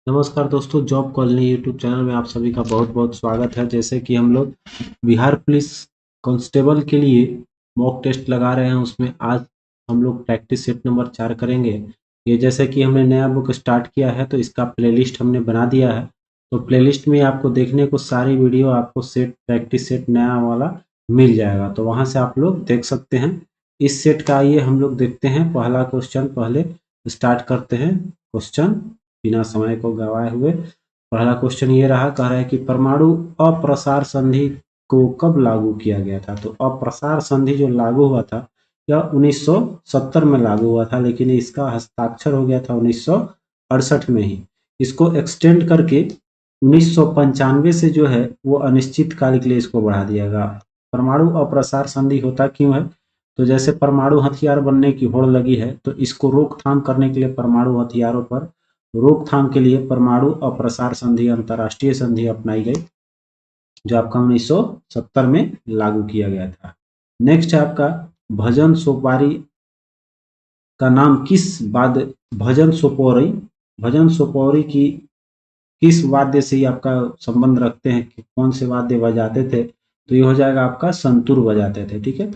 नमस्कार दोस्तों, job colony YouTube channel में आप सभी का बहुत बहुत स्वागत है। जैसे कि हम लोग बिहार पुलिस कांस्टेबल के लिए मॉक टेस्ट लगा रहे हैं, उसमें आज हम लोग प्रैक्टिस सेट नंबर 4 करेंगे। ये जैसे कि हमने नया बुक स्टार्ट किया है तो इसका प्लेलिस्ट हमने बना दिया है। तो प्लेलिस्ट में आपको देखने को सारी वीडियो आपको सेट प्रैक्टिस सेट नया वाला मिल जाएगा, तो वहाँ से आप लोग देख सकते हैं। इस सेट का आइए हम लोग देखते हैं। पहला क्वेश्चन पहले स्टार्ट करते हैं। क्वेश्चन बिना समय को गवाए हुए पहला क्वेश्चन ये रहा, कह रहा है कि परमाणु अप्रसार संधि को कब लागू किया गया था। तो अप्रसार संधि जो लागू हुआ था यह 1970 में लागू हुआ था, लेकिन इसका हस्ताक्षर हो गया था 1968 में ही। इसको एक्सटेंड करके 1995 से जो है वो अनिश्चित काल के लिए इसको बढ़ा दिया गया। परमाणु अप्रसार संधि होता क्यों है, तो जैसे परमाणु हथियार बनने की होड़ लगी है तो इसको रोकथाम करने के लिए परमाणु हथियारों पर रोकथाम के लिए परमाणु अप्रसार संधि अंतर्राष्ट्रीय संधि अपनाई गई, जो आपका 1970 में लागू किया गया था। नेक्स्ट है आपका भजन सोपारी का नाम किस वाद्य, भजन सोपारी की किस वाद्य से ही आपका संबंध रखते हैं कि कौन से वाद्य बजाते थे, तो ये हो जाएगा आपका संतूर बजाते थे। ठीक है।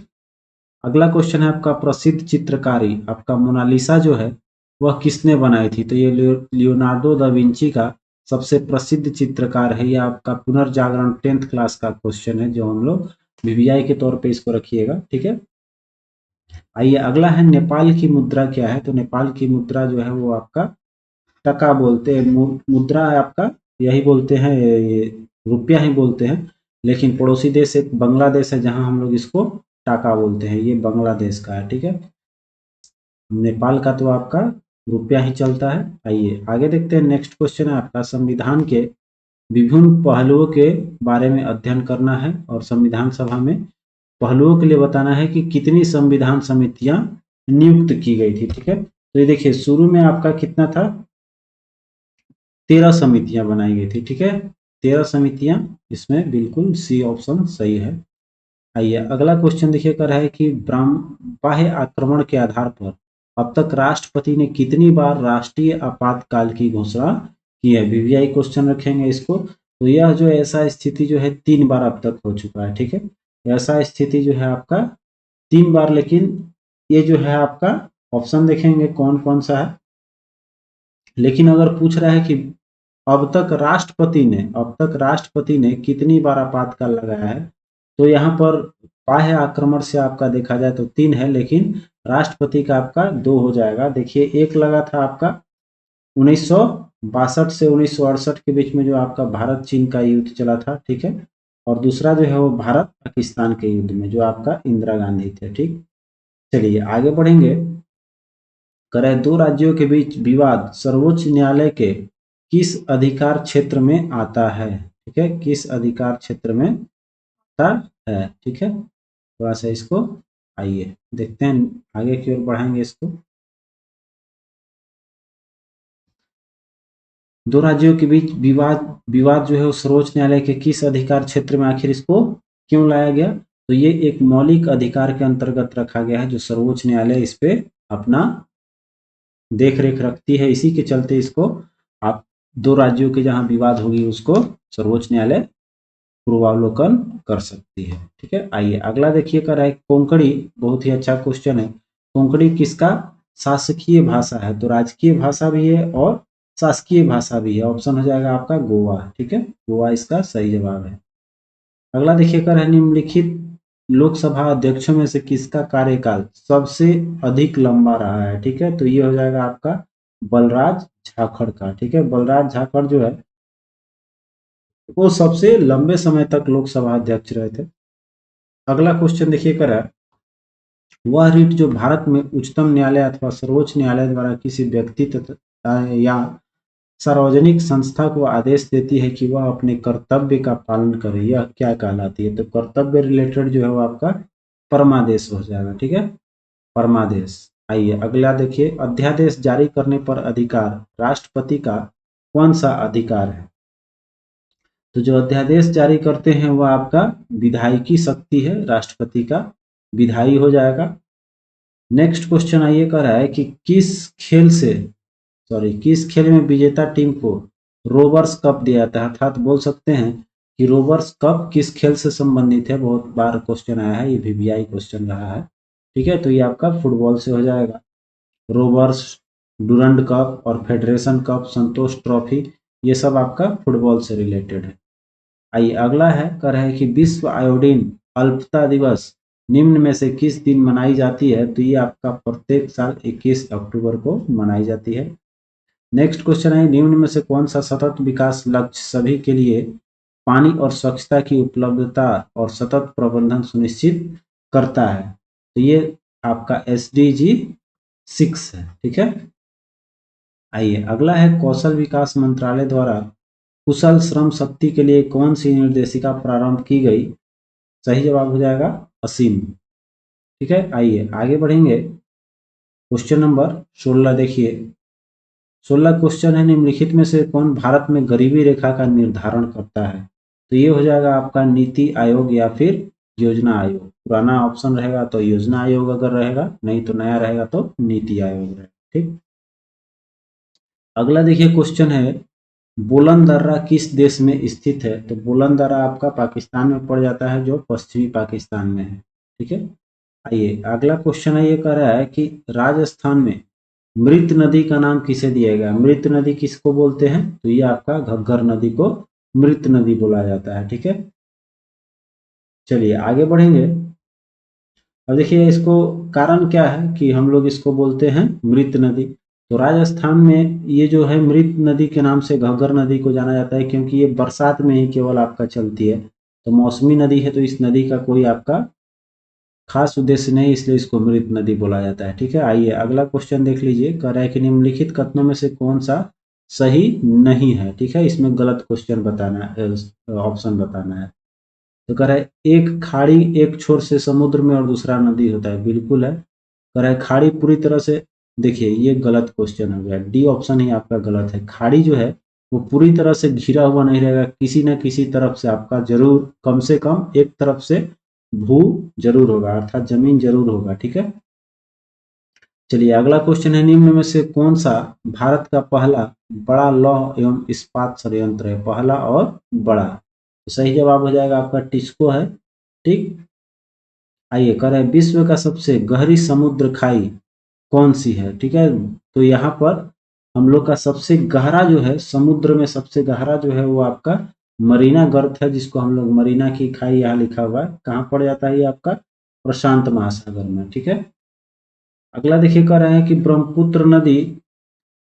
अगला क्वेश्चन है आपका प्रसिद्ध चित्रकारी आपका मोनालिसा जो है वह किसने बनाई थी। तो ये लियोनार्डो दा विंची का सबसे प्रसिद्ध चित्रकार है। ये आपका पुनर्जागरण 10th क्लास का क्वेश्चन है, जो हम लोग वीवीआई के तौर पे इसको रखिएगा। ठीक है। आइए अगला है नेपाल की मुद्रा क्या है। तो नेपाल की मुद्रा जो है वो आपका टका बोलते हैं। मुद्रा है आपका यही बोलते हैं, ये रुपया ही बोलते हैं, लेकिन पड़ोसी देश एक बांग्लादेश है जहां हम लोग इसको टाका बोलते हैं। ये बांग्लादेश का है। ठीक है। नेपाल का तो आपका रुपया ही चलता है। आइए आगे देखते हैं। नेक्स्ट क्वेश्चन है आपका संविधान के विभिन्न पहलुओं के बारे में अध्ययन करना है और संविधान सभा में पहलुओं के लिए बताना है कि कितनी संविधान समितियां नियुक्त की गई थी। ठीक है। तो ये देखिए शुरू में आपका कितना था, 13 समितियां बनाई गई थी। ठीक है। 13 समितियां, इसमें बिल्कुल सी ऑप्शन सही है। आइए अगला क्वेश्चन देखिए, कर रहा है कि बाह्य आक्रमण के आधार पर अब तक राष्ट्रपति ने कितनी बार राष्ट्रीय आपातकाल की घोषणा की है। वीवीआई क्वेश्चन रखेंगे इसको। तो यह जो ऐसा स्थिति जो है 3 बार अब तक हो चुका है। ठीक है। ऐसा स्थिति जो है आपका 3 बार, लेकिन ये जो है आपका ऑप्शन देखेंगे कौन कौन सा है। लेकिन अगर पूछ रहा है कि अब तक राष्ट्रपति ने कितनी बार आपातकाल लगाया है, तो यहाँ पर बाह्य आक्रमण से आपका देखा जाए तो 3 है, लेकिन राष्ट्रपति का आपका 2 हो जाएगा। देखिए एक लगा था आपका 1962 से 1968 के बीच में, जो आपका भारत चीन का युद्ध चला था। ठीक है। और दूसरा जो है वो भारत पाकिस्तान के युद्ध में, जो आपका इंदिरा गांधी थे। ठीक। चलिए आगे बढ़ेंगे। करे दो राज्यों के बीच विवाद सर्वोच्च न्यायालय के किस अधिकार क्षेत्र में आता है। ठीक है। किस अधिकार क्षेत्र में आता है। ठीक है। थोड़ा सा इसको आइए देखते हैं, आगे की ओर बढ़ाएंगे इसको। दो राज्यों के बीच विवाद जो है वो सर्वोच्च न्यायालय के किस अधिकार क्षेत्र में आखिर इसको क्यों लाया गया, तो ये एक मौलिक अधिकार के अंतर्गत रखा गया है, जो सर्वोच्च न्यायालय इस पे अपना देख रेख रखती है। इसी के चलते इसको आप दो राज्यों के जहां विवाद होगी उसको सर्वोच्च न्यायालय पूर्वावलोकन कर सकती है। ठीक है। आइए अगला देखिए, कर रहा है कोंकणी, बहुत ही अच्छा क्वेश्चन है। कोंकणी किसका शासकीय भाषा है। तो राजकीय भाषा भी है और शासकीय भाषा भी है। ऑप्शन हो जाएगा आपका गोवा। ठीक है। गोवा इसका सही जवाब है। अगला देखिए, कर है निम्नलिखित लोकसभा अध्यक्षों में से किसका कार्यकाल सबसे अधिक लंबा रहा है। ठीक है। तो ये हो जाएगा आपका बलराज झाखड़ का। ठीक है। बलराज झाखड़ जो है वो सबसे लंबे समय तक लोकसभा अध्यक्ष रहे थे। अगला क्वेश्चन देखिए, कर है वह रीट जो भारत में उच्चतम न्यायालय अथवा सर्वोच्च न्यायालय द्वारा किसी व्यक्ति या सार्वजनिक संस्था को आदेश देती है कि वह अपने कर्तव्य का पालन करे, यह क्या कहलाती है। तो कर्तव्य रिलेटेड जो है वो आपका परमादेश हो जाएगा। ठीक है। परमादेश। आइए अगला देखिए, अध्यादेश जारी करने पर अधिकार राष्ट्रपति का कौन सा अधिकार है। तो जो अध्यादेश जारी करते हैं वह आपका विधायिकी शक्ति है, राष्ट्रपति का विधायी हो जाएगा। नेक्स्ट क्वेश्चन आइए, कर रहा है कि किस खेल में विजेता टीम को रोवर्स कप दिया जाता है, अर्थात बोल सकते हैं कि रोवर्स कप किस खेल से संबंधित है। बहुत बार क्वेश्चन आया है, ये वीवीआई क्वेश्चन रहा है। ठीक है, तो ये आपका फुटबॉल से हो जाएगा। रोवर्स, डूरंड कप और फेडरेशन कप, संतोष ट्रॉफी, ये सब आपका फुटबॉल से रिलेटेड है। आइए अगला है, कह रहा है कि विश्व आयोडीन अल्पता दिवस निम्न में से किस दिन मनाई जाती है। तो ये आपका प्रत्येक साल 21 अक्टूबर को मनाई जाती है। नेक्स्ट क्वेश्चन है, निम्न में से कौन सा सतत विकास लक्ष्य सभी के लिए पानी और स्वच्छता की उपलब्धता और सतत प्रबंधन सुनिश्चित करता है। तो ये आपका SDG 6 है। ठीक है, आइए अगला है, कौशल विकास मंत्रालय द्वारा कुशल श्रम शक्ति के लिए कौन सी निर्देशिका प्रारंभ की गई। सही जवाब हो जाएगा असीम। ठीक है, आइए आगे बढ़ेंगे। क्वेश्चन नंबर 16 देखिए। 16 क्वेश्चन है, निम्नलिखित में से कौन भारत में गरीबी रेखा का निर्धारण करता है। तो ये हो जाएगा आपका नीति आयोग या फिर योजना आयोग। पुराना ऑप्शन रहेगा तो योजना आयोग अगर रहेगा, नहीं तो नया रहेगा तो नीति आयोग रहेगा। ठीक, अगला देखिए क्वेश्चन है, बोलन दर्रा किस देश में स्थित है। तो बोलन दर्रा आपका पाकिस्तान में पड़ जाता है, जो पश्चिमी पाकिस्तान में है। ठीक है, आइए अगला क्वेश्चन है, ये कह रहा है कि राजस्थान में मृत नदी का नाम किसे दिया गया। मृत नदी किसको बोलते हैं। तो ये आपका घग्गर नदी को मृत नदी बोला जाता है। ठीक है, चलिए आगे बढ़ेंगे। अब देखिए इसको कारण क्या है कि हम लोग इसको बोलते हैं मृत नदी। तो राजस्थान में ये जो है मृत नदी के नाम से घग्गर नदी को जाना जाता है, क्योंकि ये बरसात में ही केवल आपका चलती है। तो मौसमी नदी है, तो इस नदी का कोई आपका खास उद्देश्य नहीं, इसलिए इसको मृत नदी बोला जाता है। ठीक है, आइए अगला क्वेश्चन देख लीजिए। कह रहा है कि निम्नलिखित कथनों में से कौन सा सही नहीं है। ठीक है, इसमें गलत क्वेश्चन बताना है, ऑप्शन बताना है। तो कह रहा है एक खाड़ी एक छोर से समुद्र में और दूसरा नदी होता है। बिल्कुल है। कह रहा है खाड़ी पूरी तरह से, देखिए ये गलत क्वेश्चन हो गया, डी ऑप्शन ही आपका गलत है। खाड़ी जो है वो पूरी तरह से घिरा हुआ नहीं रहेगा, किसी न किसी तरफ से आपका जरूर, कम से कम एक तरफ से भू जरूर होगा, अर्थात जमीन जरूर होगा। ठीक है, चलिए अगला क्वेश्चन है, निम्न में से कौन सा भारत का पहला बड़ा लौह एवं इस्पात संयंत्र है। पहला और बड़ा, तो सही जवाब हो जाएगा आपका टिस्को है। ठीक, आइए कह रहे हैं विश्व का सबसे गहरी समुद्र खाई कौन सी है। ठीक है, तो यहाँ पर हम लोग का सबसे गहरा जो है, समुद्र में सबसे गहरा जो है वो आपका मरीना गर्त है, जिसको हम लोग मरीना की खाई यहाँ लिखा हुआ है। कहाँ पड़ जाता है ये आपका प्रशांत महासागर में। ठीक है, अगला देखिए कह रहे हैं कि ब्रह्मपुत्र नदी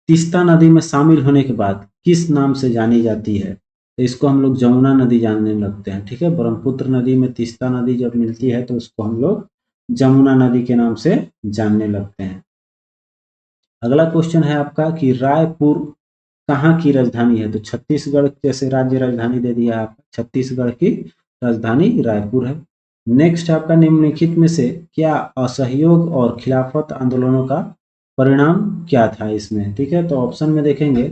तीस्ता नदी में शामिल होने के बाद किस नाम से जानी जाती है। तो इसको हम लोग जमुना नदी जानने लगते हैं। ठीक है, ब्रह्मपुत्र नदी में तीस्ता नदी जब मिलती है तो उसको हम लोग जमुना नदी के नाम से जानने लगते हैं। अगला क्वेश्चन है आपका कि रायपुर कहाँ की राजधानी है। तो छत्तीसगढ़ जैसे राज्य राजधानी दे दिया है आपका, छत्तीसगढ़ की राजधानी रायपुर है। नेक्स्ट आपका निम्नलिखित में से क्या असहयोग और खिलाफत आंदोलनों का परिणाम क्या था इसमें। ठीक है, तो ऑप्शन में देखेंगे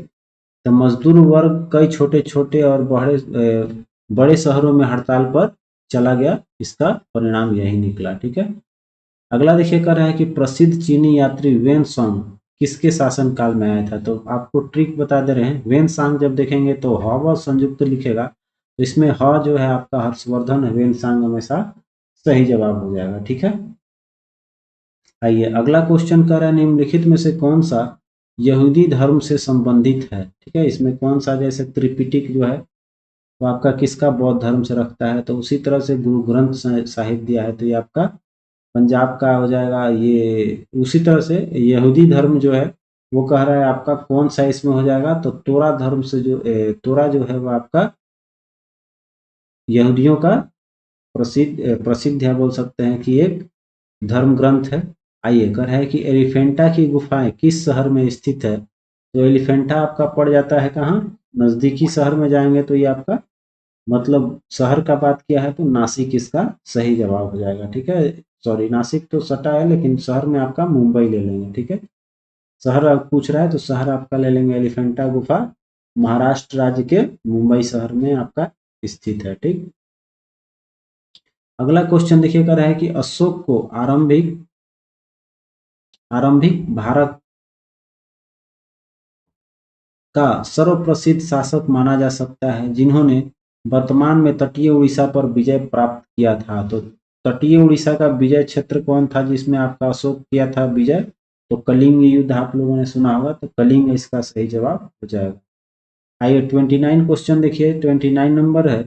तो मजदूर वर्ग कई छोटे छोटे और बड़े शहरों में हड़ताल पर चला गया, इसका परिणाम यही निकला। ठीक है, अगला देखिए कर रहा है कि प्रसिद्ध चीनी यात्री वेन सांग किसके शासन काल में आया था। तो आपको ट्रिक बता दे रहे हैं, वेन सांग जब देखेंगे तो ह व संयुक्त लिखेगा, तो इसमें ह जो है आपका हर्षवर्धन है, वेन सांग हमेशा सही जवाब हो जाएगा। ठीक है, आइए अगला क्वेश्चन कर रहा है निम्नलिखित में से कौन सा यहूदी धर्म से संबंधित है। ठीक है, इसमें कौन सा, जैसे त्रिपिटक जो है वो आपका किसका बौद्ध धर्म से रखता है। तो उसी तरह से गुरु ग्रंथ साहिब दिया है, तो ये आपका पंजाब का हो जाएगा। ये उसी तरह से यहूदी धर्म जो है वो कह रहा है आपका कौन सा इसमें हो जाएगा। तो तोरा धर्म से जो तोरा जो है वो आपका यहूदियों का प्रसिद्ध है, बोल सकते हैं कि एक धर्म ग्रंथ है। आइए कह रहा है कि एलिफेंटा की गुफाएं किस शहर में स्थित है। तो एलिफेंटा आपका पड़ जाता है कहाँ, नजदीकी शहर में जाएंगे तो ये आपका, मतलब शहर का बात किया है तो नासिक इसका सही जवाब हो जाएगा। ठीक है, सॉरी नासिक तो सटा है, लेकिन शहर में आपका मुंबई ले लेंगे। ठीक है, शहर आप पूछ रहा है तो शहर आपका ले लेंगे एलिफेंटा गुफा, महाराष्ट्र राज्य के मुंबई शहर में आपका स्थित है। ठीक, अगला क्वेश्चन देखिए कर रहा है कि अशोक को आरंभिक आरंभिक भारत का सर्वप्रसिद्ध शासक माना जा सकता है जिन्होंने वर्तमान में तटीय उड़ीसा पर विजय प्राप्त किया था? तो तटीय उड़ीसा का विजय क्षेत्र कौन था जिसमें आपका अशोक किया था विजय? तो कलिंग युद्ध आप लोगों ने सुना होगा, तो कलिंग इसका सही जवाब हो जाएगा। आइए 29 क्वेश्चन देखिए, 29 नंबर है,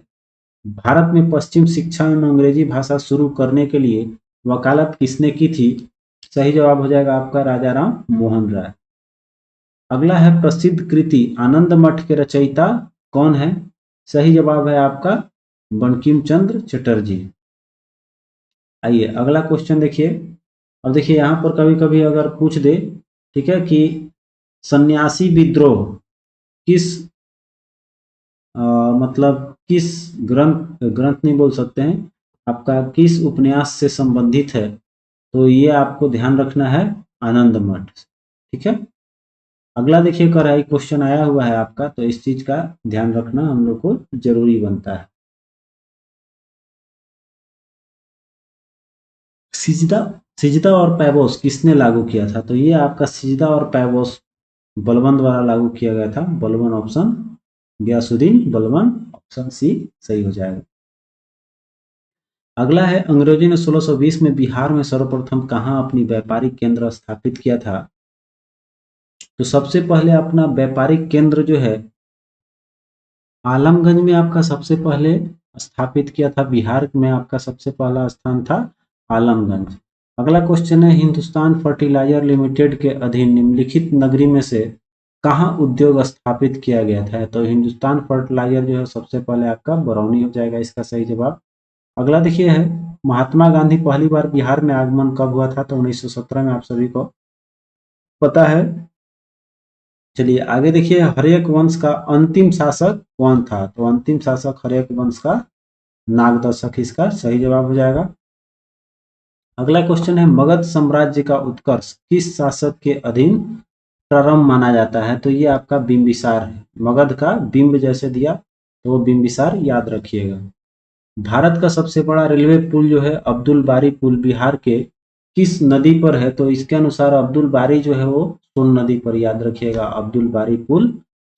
भारत में पश्चिम शिक्षा में अंग्रेजी भाषा शुरू करने के लिए वकालत किसने की थी? सही जवाब हो जाएगा आपका राजा राम मोहन राय। अगला है, प्रसिद्ध कृति आनंद मठ के रचयिता कौन है? सही जवाब है आपका बंकिम चंद्र चटर्जी। आइए अगला क्वेश्चन देखिए। अब देखिए यहाँ पर कभी कभी अगर पूछ दे, ठीक है, कि सन्यासी विद्रोह किस मतलब किस ग्रंथ ग्रंथ नहीं बोल सकते हैं, आपका किस उपन्यास से संबंधित है? तो ये आपको ध्यान रखना है, आनंद मठ। ठीक है। अगला देखिए कराई क्वेश्चन आया हुआ है आपका, तो इस चीज का ध्यान रखना हम लोग को जरूरी बनता है। सिजदा सिजदा और पैबोस किसने लागू किया था? तो ये आपका सिजदा और पैबोस बलबन द्वारा लागू किया गया था। Balban option, Ghiyasuddin Balban option C सही हो जाएगा। अगला है, अंग्रेजों ने 1620 में बिहार में सर्वप्रथम कहाँ अपनी व्यापारिक केंद्र स्थापित किया था? तो सबसे पहले अपना व्यापारिक केंद्र जो है आलमगंज में आपका सबसे पहले स्थापित किया था। बिहार में आपका सबसे पहला स्थान था आलमगंज। अगला क्वेश्चन है, हिंदुस्तान फर्टिलाइजर लिमिटेड के अधीन निम्नलिखित नगरी में से कहाँ उद्योग स्थापित किया गया था? तो हिंदुस्तान फर्टिलाइजर जो है सबसे पहले आपका बरौनी हो जाएगा इसका सही जवाब। अगला देखिए है, महात्मा गांधी पहली बार बिहार में आगमन कब हुआ था? तो 1917 में, आप सभी को पता है। चलिए आगे देखिए, हर्यक वंश का अंतिम शासक कौन था? तो अंतिम शासक हर्यक वंश का नागदशक इसका सही जवाब हो जाएगा। अगला क्वेश्चन है, मगध साम्राज्य का उत्कर्ष किस शासक के अधीन प्रारंभ माना जाता है? तो ये आपका बिंबिसार है। मगध का बिंब जैसे दिया तो वो बिंबिसार याद रखिएगा। भारत का सबसे बड़ा रेलवे पुल जो है अब्दुल बारी पुल बिहार के किस नदी पर है? तो इसके अनुसार अब्दुल बारी जो है वो सोन नदी पर, याद रखिएगा अब्दुल बारी पुल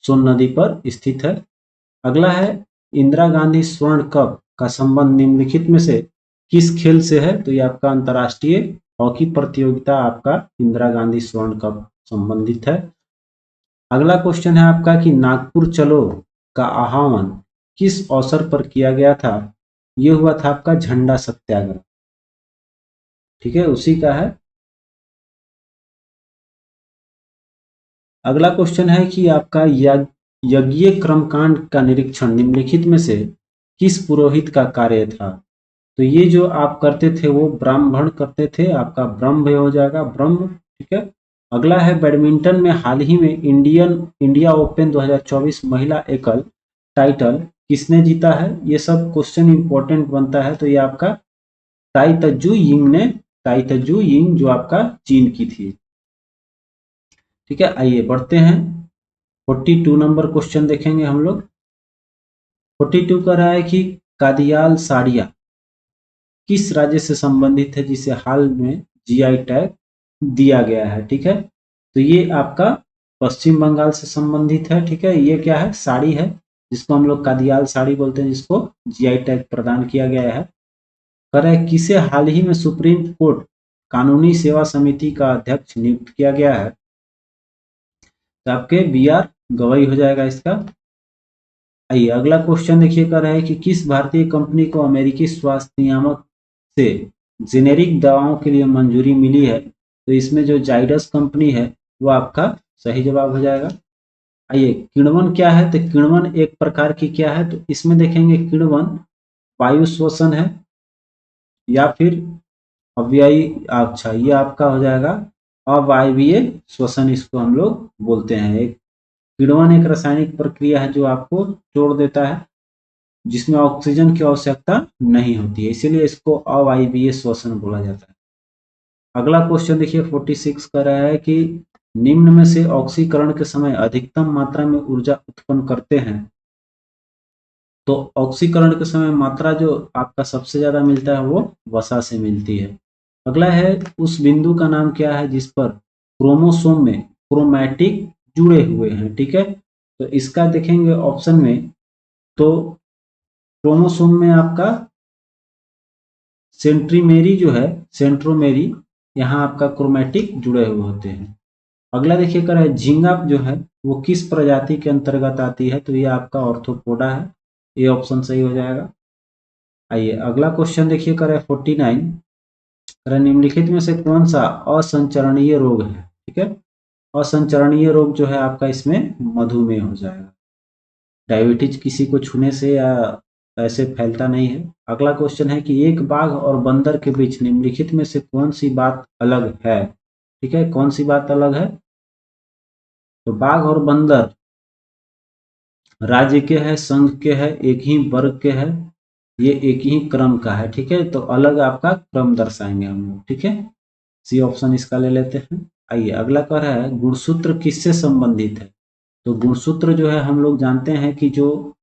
सोन नदी पर स्थित है। अगला है, इंदिरा गांधी स्वर्ण कप का संबंध निम्नलिखित में से किस खेल से है? तो ये आपका अंतर्राष्ट्रीय हॉकी प्रतियोगिता आपका इंदिरा गांधी स्वर्ण कप संबंधित है। अगला क्वेश्चन है आपका कि नागपुर चलो का आह्वान किस अवसर पर किया गया था? ये हुआ था आपका झंडा सत्याग्रह। ठीक है, उसी का है। अगला क्वेश्चन है कि आपका यज्ञीय कर्मकांड का निरीक्षण निम्नलिखित में से किस पुरोहित का कार्य था? तो ये जो आप करते थे वो ब्राह्मण करते थे, आपका ब्रह्म हो जाएगा, ब्रह्म। ठीक है। अगला है, बैडमिंटन में हाल ही में इंडिया ओपन 2024 महिला एकल टाइटल किसने जीता है? ये सब क्वेश्चन इंपॉर्टेंट बनता है। तो ये आपका ताई तजू यिंग जो आपका चीन की थी। ठीक है, आइए बढ़ते हैं, 42 नंबर क्वेश्चन देखेंगे हम लोग। 42 का रहा है कि कादियाल साड़िया किस राज्य से संबंधित है जिसे हाल में जीआई टैग दिया गया है? ठीक है, तो ये आपका पश्चिम बंगाल से संबंधित है। ठीक है, ये क्या है? साड़ी है जिसको हम लोग कादियाल साड़ी बोलते हैं, जिसको जीआई टैग प्रदान किया गया है। कर है, किसे हाल ही में सुप्रीम कोर्ट कानूनी सेवा समिति का अध्यक्ष नियुक्त किया गया है? तो आपके बी आर गवई हो जाएगा इसका। आइए अगला क्वेश्चन देखिए, कर रहा है कि किस भारतीय कंपनी को अमेरिकी स्वास्थ्य नियामक से जेनेरिक दवाओं के लिए मंजूरी मिली है? तो इसमें जो जाइडस कंपनी है वो आपका सही जवाब हो जाएगा। आइए, किण्वन क्या है? तो किण्वन एक प्रकार की क्या है? तो इसमें देखेंगे किण्वन वायु श्वसन है या फिर अव्ययी, अच्छा ये आपका हो जाएगा अवायवीय श्वसन, इसको हम लोग बोलते हैं। एक किण्वन एक रासायनिक प्रक्रिया है जो आपको जोड़ देता है, जिसमें ऑक्सीजन की आवश्यकता नहीं होती है, इसीलिए इसको अवायवीय श्वसन बोला जाता है। अगला क्वेश्चन देखिए 46 का रहा है कि निम्न में से ऑक्सीकरण के समय अधिकतम मात्रा में ऊर्जा उत्पन्न करते हैं? तो ऑक्सीकरण के समय मात्रा जो आपका सबसे ज्यादा मिलता है वो वसा से मिलती है। अगला है, उस बिंदु का नाम क्या है जिस पर क्रोमोसोम में क्रोमैटिक जुड़े हुए हैं? ठीक है, तो इसका देखेंगे ऑप्शन में, तो क्रोमोसोम में आपका सेंट्रीमेरी जो है, सेंट्रोमेरी, यहाँ आपका क्रोमैटिक जुड़े हुए होते हैं। अगला देखिए कर है झींगा जो है वो किस प्रजाति के अंतर्गत आती है, तो ये आपका ऑर्थोपोडा है, ये ऑप्शन सही हो जाएगा। आइए अगला क्वेश्चन देखिए कर है 49, निम्नलिखित में से कौन सा असंचरणीय रोग है, ठीक है। असंचरणीय रोग जो है आपका इसमें मधुमेह हो जाएगा। डायबिटीज किसी को छूने से या ऐसे फैलता नहीं है। अगला क्वेश्चन है कि एक बाघ और बंदर के बीच निम्नलिखित में से कौन सी बात अलग है, ठीक है, कौन सी बात अलग है। तो बाघ और बंदर राज्य के है, संघ के है, एक ही वर्ग के है, ये एक ही क्रम का है, ठीक है। तो अलग आपका क्रम दर्शाएंगे हम लोग, ठीक है। सी ऑप्शन इसका ले लेते हैं। आइए अगला कह रहा है गुणसूत्र किससे संबंधित है। तो गुणसूत्र जो है हम लोग जानते हैं कि जो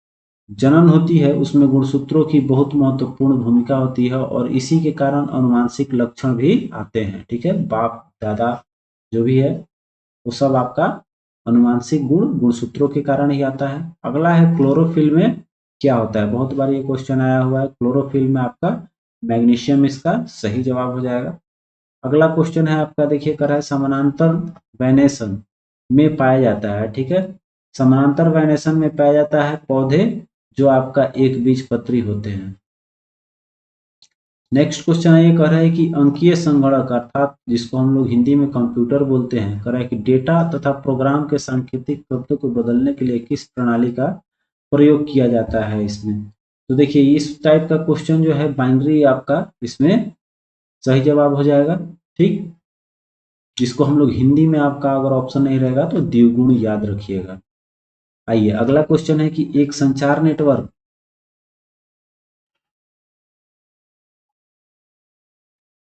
जनन होती है उसमें गुणसूत्रों की बहुत महत्वपूर्ण भूमिका होती है और इसी के कारण अनुवांशिक लक्षण भी आते हैं, ठीक है। बाप दादा जो भी है वो सब आपका अनुवांशिक गुण गुणसूत्रों के कारण ही आता है। अगला है क्लोरोफिल में क्या होता है, बहुत बार ये क्वेश्चन आया हुआ है। क्लोरोफिल में आपका मैग्नीशियम इसका सही जवाब हो जाएगा। अगला क्वेश्चन है आपका देखिए कर है समानांतर वैनेसन में पाया जाता है, ठीक है। समानांतर वैनेसन में पाया जाता है पौधे जो आपका एक बीजपत्री होते हैं। नेक्स्ट क्वेश्चन ये कह रहा है कि अंकीय संगणक अर्थात जिसको हम लोग हिंदी में कंप्यूटर बोलते हैं, कह रहा है कि डेटा तथा प्रोग्राम के सांकेतिक तत्वों को बदलने के लिए किस प्रणाली का प्रयोग किया जाता है इसमें। तो देखिए इस टाइप का क्वेश्चन जो है बाइनरी आपका इसमें सही जवाब हो जाएगा, ठीक। जिसको हम लोग हिंदी में आपका अगर ऑप्शन नहीं रहेगा तो द्विगुण याद रखिएगा। आइए अगला क्वेश्चन है कि एक संचार नेटवर्क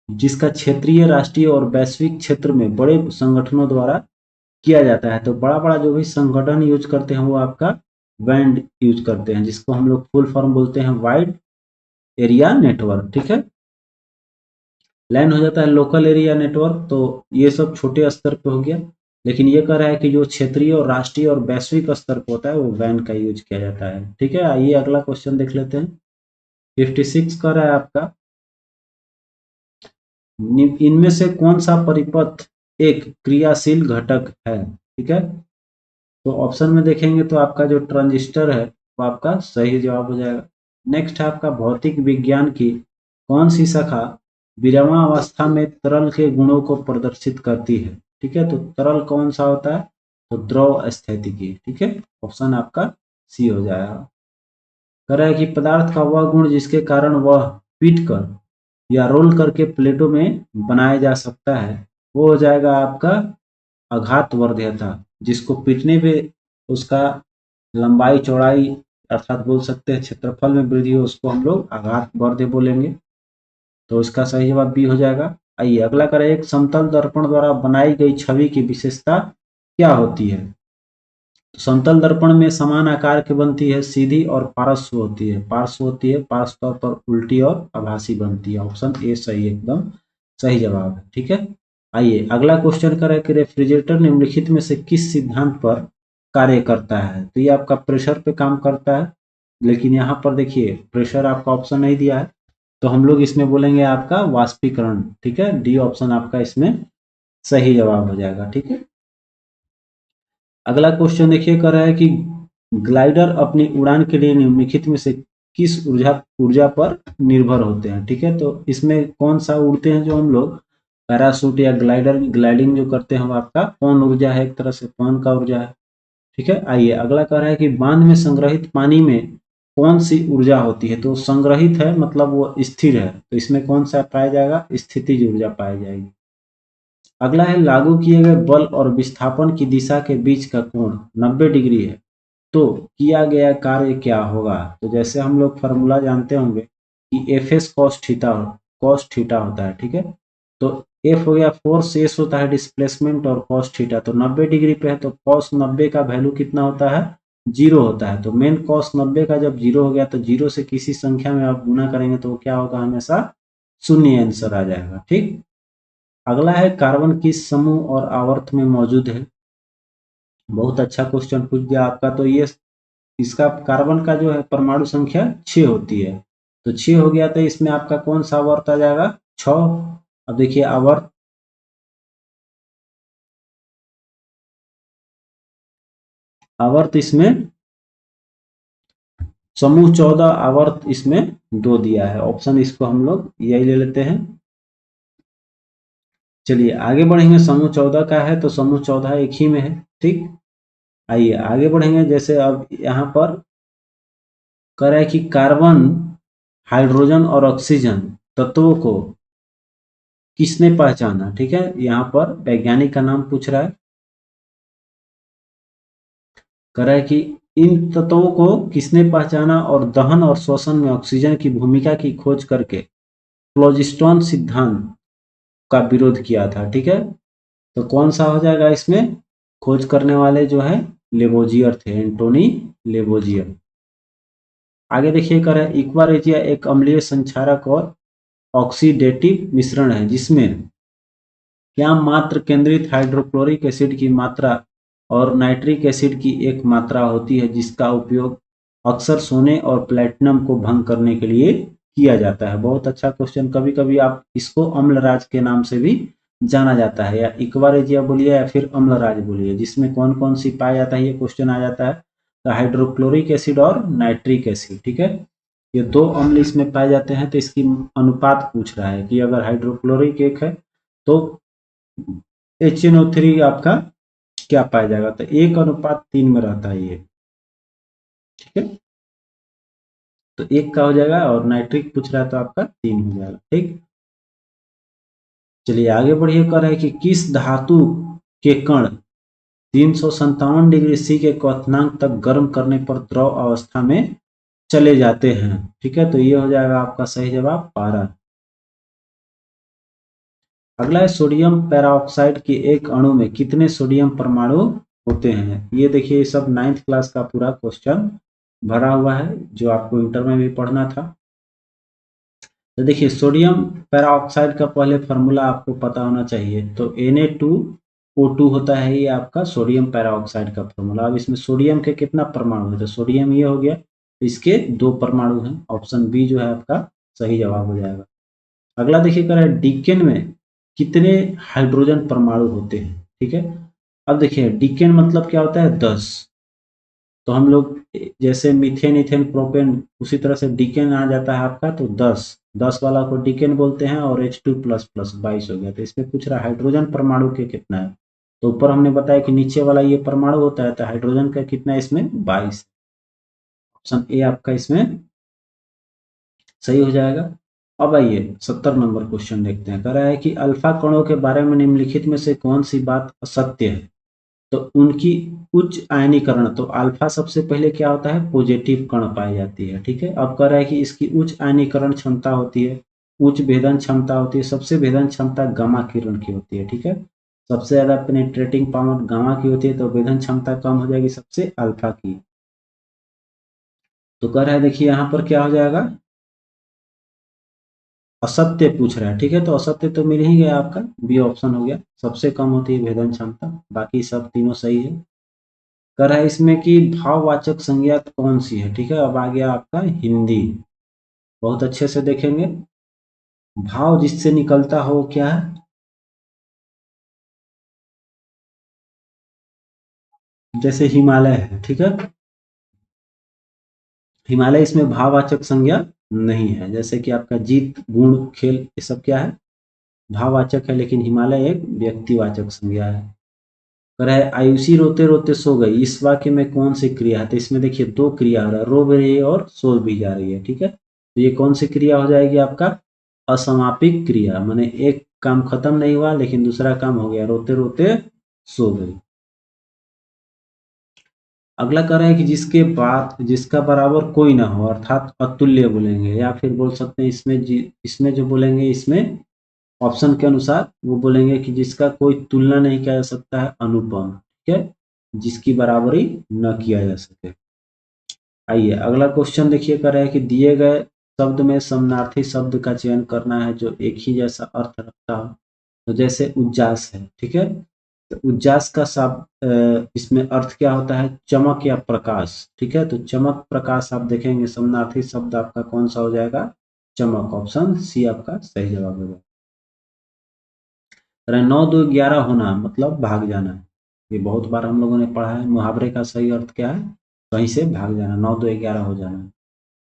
जिसका क्षेत्रीय, राष्ट्रीय और वैश्विक क्षेत्र में बड़े संगठनों द्वारा किया जाता है। तो बड़ा बड़ा जो भी संगठन यूज करते हैं वो आपका बैंड यूज करते हैं, जिसको हम लोग फुल फॉर्म बोलते हैं वाइड एरिया नेटवर्क, ठीक है। लैन हो जाता है लोकल एरिया नेटवर्क, तो ये सब छोटे स्तर पे हो गया। लेकिन ये कह रहा है कि जो क्षेत्रीय और राष्ट्रीय और वैश्विक स्तर पर होता है वो वैन का यूज किया जाता है, ठीक है। आइए अगला क्वेश्चन देख लेते हैं। 56 कह रहा है आपका इनमें से कौन सा परिपथ एक क्रियाशील घटक है, ठीक है। तो ऑप्शन में देखेंगे तो आपका जो ट्रांजिस्टर है वो आपका सही जवाब हो जाएगा। नेक्स्ट है आपका भौतिक विज्ञान की कौन सी शाखा विरामावस्था में तरल के गुणों को प्रदर्शित करती है, ठीक है। तो तरल कौन सा होता है, तो द्रव स्थितिकी, ठीक है। ऑप्शन आपका सी हो जाएगा। कह रहा है कि पदार्थ का वह गुण जिसके कारण वह पीट कर या रोल करके प्लेटों में बनाया जा सकता है वो हो जाएगा आपका आघात वर्ध्यता। जिसको पीटने पे उसका लंबाई चौड़ाई अर्थात बोल सकते हैं क्षेत्रफल में वृद्धि हो उसको हम लोग आघात वर्ध्य बोलेंगे। तो इसका सही जवाब बी हो जाएगा। आइए अगला करें एक समतल दर्पण द्वारा बनाई गई छवि की विशेषता क्या होती है। तो समतल दर्पण में समान आकार की बनती है, सीधी और पार्श्व होती है, पार्श्व तौर पर उल्टी और आभासी बनती है। ऑप्शन ए सही, एकदम सही जवाब है, ठीक है। आइए अगला क्वेश्चन करें कि रेफ्रिजरेटर निम्नलिखित में से किस सिद्धांत पर कार्य करता है। तो ये आपका प्रेशर पे काम करता है, लेकिन यहाँ पर देखिए प्रेशर आपका ऑप्शन नहीं दिया है, तो हम लोग इसमें बोलेंगे आपका वाष्पीकरण, ठीक है। डी ऑप्शन आपका इसमें सही जवाब हो जाएगा, ठीक है। अगला क्वेश्चन देखिए कर रहा है कि ग्लाइडर अपनी उड़ान के लिए निम्नलिखित में से किस ऊर्जा ऊर्जा पर निर्भर होते हैं, ठीक है। तो इसमें कौन सा उड़ते हैं जो हम लोग पैराशूट या ग्लाइडर ग्लाइडिंग जो करते हैं वो आपका कौन ऊर्जा है, एक तरह से पवन का ऊर्जा है, ठीक है। आइए अगला कह रहा है कि बांध में संग्रहित पानी में कौन सी ऊर्जा होती है। तो संग्रहित है मतलब वो स्थिर है, तो इसमें कौन सा पाया जाएगा, स्थितिज ऊर्जा पाई जाएगी। अगला है लागू किए गए बल और विस्थापन की दिशा के बीच का कोण 90 डिग्री है, तो किया गया कार्य क्या होगा। तो जैसे हम लोग फॉर्मूला जानते होंगे कि एफ एस कॉस थीटा होता है, ठीक है। तो एफ हो गया फोर्स, एस होता है डिस्प्लेसमेंट और कॉस थीटा, तो 90 डिग्री पे है तो कॉस 90 का वैल्यू कितना होता है, 0 होता है। तो मेन कॉस 90 का जब 0 हो गया तो 0 से किसी संख्या में आप गुना करेंगे तो क्या होगा, हमेशा शून्य आंसर आ जाएगा, ठीक। अगला है कार्बन किस समूह और आवर्त में मौजूद है। बहुत अच्छा क्वेश्चन पूछ दिया आपका। तो ये इसका कार्बन का जो है परमाणु संख्या 6 होती है। तो 6 हो गया, तो इसमें आपका कौन सा आवर्त आ जाएगा? 6। अब देखिए आवर्त इसमें समूह 14, आवर्त इसमें 2 दिया है। ऑप्शन इसको हम लोग यही ले लेते हैं। चलिए आगे बढ़ेंगे। समूह 14 का है तो समूह 14 एक ही में है। ठीक, आइए आगे बढ़ेंगे। जैसे अब यहाँ पर कह रहा है कि कार्बन, हाइड्रोजन और ऑक्सीजन तत्वों को किसने पहचाना। ठीक है, यहाँ पर वैज्ञानिक का नाम पूछ रहा है। कह रहा है कि इन तत्वों को किसने पहचाना और दहन और श्वसन में ऑक्सीजन की भूमिका की खोज करके फ्लोजिस्टोन सिद्धांत का विरोध किया था। ठीक है, तो कौन सा हो जाएगा इसमें? खोज करने वाले जो है लेबोजियर थे, एंटोनी लेबोजियर। आगे देखिए, कर है इक्वारेजिया एक अम्लीय संक्षारक और ऑक्सीडेटिव मिश्रण है जिसमें क्या मात्र केंद्रित हाइड्रोक्लोरिक एसिड की मात्रा और नाइट्रिक एसिड की एक मात्रा होती है, जिसका उपयोग अक्सर सोने और प्लेटिनम को भंग करने के लिए किया जाता है। बहुत अच्छा क्वेश्चन। कभी कभी आप इसको अम्लराज के नाम से भी जाना जाता है, या इक्वारेजिया बोलिए या फिर अम्लराज बोलिए, जिसमें कौन कौन सी पाया जाता है ये क्वेश्चन आ जाता है। तो हाइड्रोक्लोरिक एसिड और नाइट्रिक एसिड। ठीक है, ये दो अम्ल इसमें पाए जाते हैं। तो इसकी अनुपात पूछ रहा है कि अगर हाइड्रोक्लोरिक एक है तो HNO3 आपका क्या पाया जाएगा? तो 1:3 में रहता है ये। ठीक है, तो 1 का हो जाएगा, और नाइट्रिक पूछ रहा है तो आपका 3 हो जाएगा। ठीक, चलिए आगे बढ़िए। कर है कि किस धातु के कण 357 डिग्री सी के क्वथनांक तक गर्म करने पर द्रव अवस्था में चले जाते हैं। ठीक है, तो ये हो जाएगा आपका सही जवाब, पारा। अगला है सोडियम पेरोक्साइड के एक अणु में कितने सोडियम परमाणु होते हैं? ये देखिए, सब 9th क्लास का पूरा क्वेश्चन भरा हुआ है जो आपको इंटर में भी पढ़ना था। तो देखिए, सोडियम पेरोक्साइड का पहले फॉर्मूला आपको पता होना चाहिए। तो Na2O2 होता है ये आपका सोडियम पेरोक्साइड का फॉर्मूला। अब इसमें सोडियम के कितना परमाणु है? तो सोडियम ये हो गया, तो इसके 2 परमाणु हैं। ऑप्शन बी जो है आपका सही जवाब हो जाएगा। अगला देखिए, कर है डिकेन में कितने हाइड्रोजन परमाणु होते हैं? ठीक है, अब देखिए डिकेन मतलब क्या होता है? 10। तो हम लोग जैसे मीथेन, इथेन, प्रोपेन, उसी तरह से डिकेन आ जाता है आपका। तो 10 वाला को डिकेन बोलते हैं, और H2++ 22 हो गया। तो इसमें पूछ रहा है हाइड्रोजन परमाणु के कितना है। तो ऊपर हमने बताया कि नीचे वाला ये परमाणु होता है, तो हाइड्रोजन का कितना है इसमें? 22। ऑप्शन ए आपका इसमें सही हो जाएगा। अब आइए 70 नंबर क्वेश्चन देखते हैं। कह रहा है कि अल्फा कणों के बारे में निम्नलिखित में से कौन सी बात असत्य है? तो उनकी उच्च आयनीकरण, तो अल्फा सबसे पहले क्या होता है? पॉजिटिव कण पाई जाती है। ठीक है, अब कह रहा है कि इसकी उच्च आयनीकरण क्षमता होती है, उच्च भेदन क्षमता होती है। सबसे भेदन क्षमता गामा किरण की होती है। ठीक है, सबसे ज्यादा पेनिट्रेटिंग पावर गामा की होती है, तो भेदन क्षमता कम हो जाएगी सबसे अल्फा की। तो कह रहा है देखिए यहाँ पर क्या हो जाएगा? असत्य पूछ रहा है। ठीक है, तो असत्य तो मिल ही गया, आपका बी ऑप्शन हो गया। सबसे कम होती है भेदन क्षमता, बाकी सब तीनों सही है। कर है इसमें कि भाववाचक संज्ञा कौन सी है? ठीक है, अब आ गया आपका हिंदी। बहुत अच्छे से देखेंगे। भाव जिससे निकलता हो क्या है? जैसे हिमालय है। ठीक है, हिमालय इसमें भाववाचक संज्ञा नहीं है। जैसे कि आपका जीत, गुण, खेल, ये सब क्या है? भाववाचक है, लेकिन हिमालय एक व्यक्तिवाचक संज्ञा है। कह रहा है आयुषी रोते रोते सो गई, इस वाक्य में कौन सी क्रिया है? तो इसमें देखिए 2 क्रिया हो रहा है, रो भी रही है और सो भी जा रही है। ठीक है, तो ये कौन सी क्रिया हो जाएगी आपका? असमापिक क्रिया, माने एक काम खत्म नहीं हुआ लेकिन दूसरा काम हो गया, रोते रोते सो गई। अगला कह रहा है कि जिसका बराबर कोई ना हो, अर्थात अतुल्य बोलेंगे, या फिर बोल सकते हैं इसमें जो बोलेंगे, इसमें ऑप्शन के अनुसार वो बोलेंगे कि जिसका कोई तुलना नहीं किया जा सकता है, अनुपम। ठीक है, जिसकी बराबरी न किया जा सके। आइए अगला क्वेश्चन देखिए। कर रहा है कि दिए गए शब्द में समानार्थी शब्द का चयन करना है जो एक ही जैसा अर्थ रखता हो। तो जैसे उज्जास है। ठीक है, तो उजास का शब्द इसमें अर्थ क्या होता है? चमक या प्रकाश। ठीक है, तो चमक प्रकाश आप देखेंगे समानार्थी शब्द आपका कौन सा हो जाएगा? चमक। ऑप्शन सी आपका सही जवाब होगा। 9 2 11 होना मतलब भाग जाना। ये बहुत बार हम लोगों ने पढ़ा है। मुहावरे का सही अर्थ क्या है? कहीं से भाग जाना, 9 2 11 हो जाना।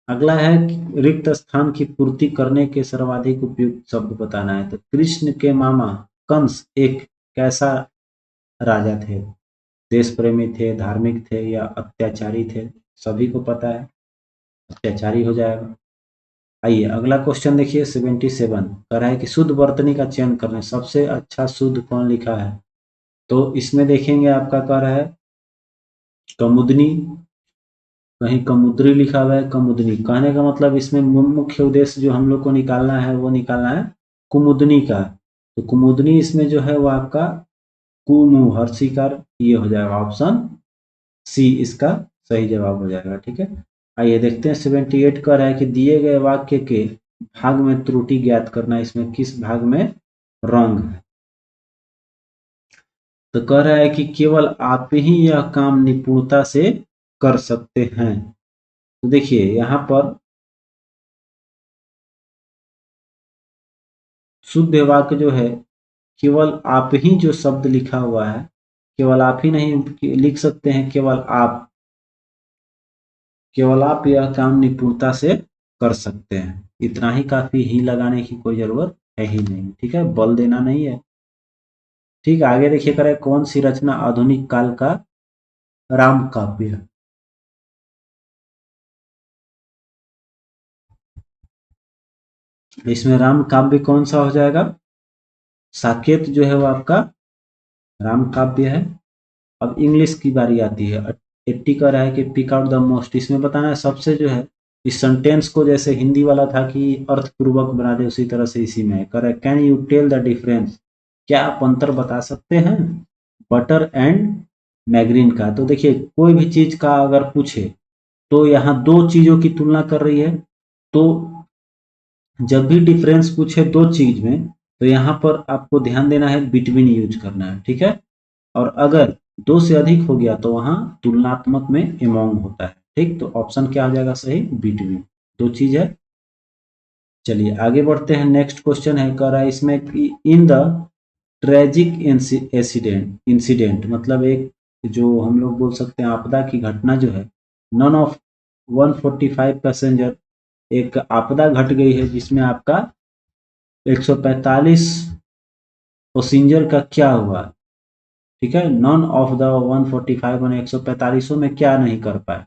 अगला है कि रिक्त स्थान की पूर्ति करने के सर्वाधिक उपयुक्त शब्द बताना है। तो कृष्ण के मामा कंस एक कैसा राजा थे? देश प्रेमी थे, धार्मिक थे या अत्याचारी थे? सभी को पता है, अत्याचारी हो जाएगा। आइए अगला क्वेश्चन देखिए 77 कह रहा है कि शुद्ध वर्तनी का चयन करने सबसे अच्छा शुद्ध कौन लिखा है? तो इसमें देखेंगे आपका कह रहा है कमुदनी, कहीं कमुद्री लिखा हुआ है, कमुदनी। कहने का मतलब इसमें मुख्य उद्देश्य जो हम लोग को निकालना है वो निकालना है कुमुदनी का। तो कुमुदनी इसमें जो है वो आपका कुमु हर्षिकार, ये हो जाएगा ऑप्शन सी इसका सही जवाब हो जाएगा। ठीक है, आइए देखते हैं 78 कह रहा है कि दिए गए वाक्य के भाग में त्रुटि ज्ञात करना। इसमें किस भाग में रॉन्ग है? तो कह रहा है कि केवल आप ही यह काम निपुणता से कर सकते हैं। तो देखिए यहाँ पर शुद्ध वाक्य जो है केवल आप ही जो शब्द लिखा हुआ है, केवल आप ही नहीं लिख सकते हैं, केवल आप यह काम निपुणता से कर सकते हैं। इतना ही काफी, ही लगाने की कोई जरूरत है ही नहीं। ठीक है, बल देना नहीं है। ठीक है, आगे देखिए करें कौन सी रचना आधुनिक काल का राम काव्य है? इसमें राम काव्य कौन सा हो जाएगा? साकेत जो है वो आपका राम काव्य है। अब इंग्लिश की बारी आती है। 80 का रहा है कि पिक आउट द मोस्ट। इसमें बताना है सबसे जो है इस सेंटेंस को, जैसे हिंदी वाला था कि अर्थपूर्वक बना दे, उसी तरह से इसी में कर can you tell the difference? क्या आप अंतर बता सकते हैं बटर एंड मैगरीन का? तो देखिए कोई भी चीज का अगर पूछे तो यहाँ दो चीजों की तुलना कर रही है। तो जब भी डिफरेंस पूछे दो चीज में, तो यहाँ पर आपको ध्यान देना है बिटवीन यूज करना है। ठीक है, और अगर दो से अधिक हो गया तो वहां तुलनात्मक में एमोंग होता है। ठीक, तो ऑप्शन क्या हो जाएगा सही? बिटवीन। दो चीज है। चलिए आगे बढ़ते हैं। नेक्स्ट क्वेश्चन है कह रहा है इसमें कि in the tragic incident, incident मतलब एक जो हम लोग बोल सकते हैं आपदा की घटना जो है, नन ऑफ 145 पैसेंजर, एक आपदा घट गई है जिसमें आपका 145 पैसेंजर का क्या हुआ? ठीक है, नन ऑफ द 145 और 145 में क्या नहीं कर पाए?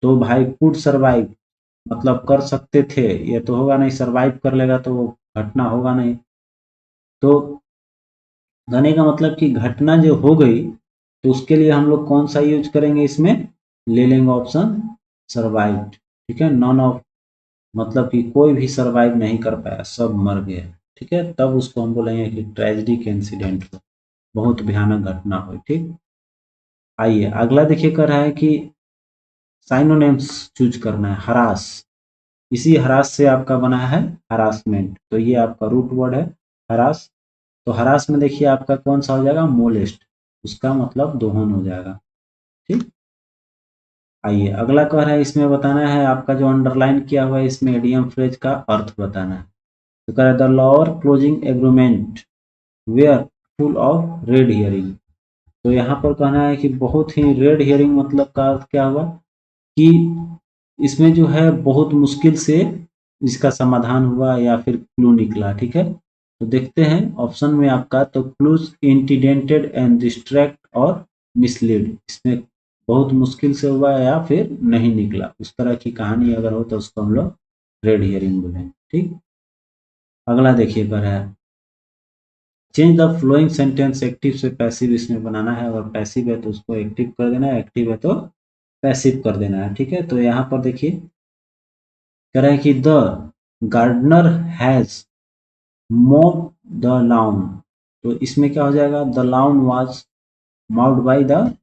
तो भाई कुड सर्वाइव मतलब कर सकते थे, ये तो होगा नहीं। सर्वाइव कर लेगा तो वो घटना होगा नहीं। तो कहने का मतलब कि घटना जो हो गई तो उसके लिए हम लोग कौन सा यूज करेंगे? इसमें ले लेंगे ऑप्शन सर्वाइव्ड। ठीक है, नॉन ऑफ मतलब कि कोई भी सर्वाइव नहीं कर पाया, सब मर गए। ठीक है, तब उसको हम बोलेंगे कि ट्रेजिक इंसिडेंट हो, बहुत भयानक घटना हुई। ठीक, आइए अगला देखिए कर रहा है कि साइनोनिम्स चूज करना है। हरास, इसी हरास से आपका बना है हरासमेंट, तो ये आपका रूट वर्ड है हरास। तो हरास में देखिए आपका कौन सा हो जाएगा? मोलेस्ट, उसका मतलब दोहन हो जाएगा। ठीक, आइए अगला कह रहा है इसमें बताना है आपका जो अंडरलाइन किया हुआ है इसमें एडियम फ्रेज का अर्थ बताना है। तो कह रहा है the lower closing agreement where full of red hearing. तो यहाँ पर कहना है कि बहुत ही रेड हियरिंग मतलब का अर्थ क्या हुआ कि इसमें जो है बहुत मुश्किल से इसका समाधान हुआ या फिर क्लू निकला। ठीक है, तो देखते हैं ऑप्शन में आपका, तो क्लूज इंटीडेंटेड एंड डिस्ट्रैक्ट और मिसलीड, इसमें बहुत मुश्किल से हुआ या फिर नहीं निकला, उस तरह की कहानी अगर हो तो उसको हम लोग रेड हियरिंग बोलेंगे। ठीक, अगला देखिए कर है change the flowing sentence active से पैसिव इसमें बनाना है। अगर पैसिव है तो उसको एक्टिव कर देना है, एक्टिव है तो पैसिव कर देना है। ठीक है, तो यहाँ पर देखिए कह रहा है कि the gardener has mow the lawn. तो इसमें क्या हो जाएगा? The lawn was mowed by the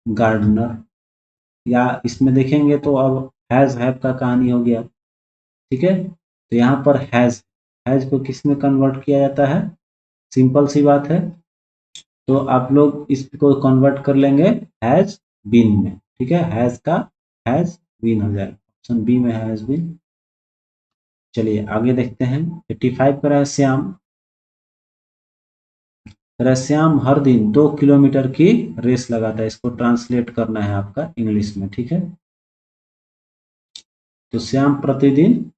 gardener. या इसमें देखेंगे तो अब हैज हैव का कहानी हो गया। ठीक है, तो यहाँ पर हैज, हैज को किस में कन्वर्ट किया जाता है? सिंपल सी बात है, तो आप लोग इसको कन्वर्ट कर लेंगे हैज बीन में, ठीक है, हैज का हैज बीन हो जाएगा, ऑप्शन बी में हैज बीन। चलिए आगे देखते हैं। 85 का है श्याम, श्याम हर दिन 2 किलोमीटर की रेस लगाता है, इसको ट्रांसलेट करना है आपका इंग्लिश में, ठीक है। तो श्याम प्रतिदिन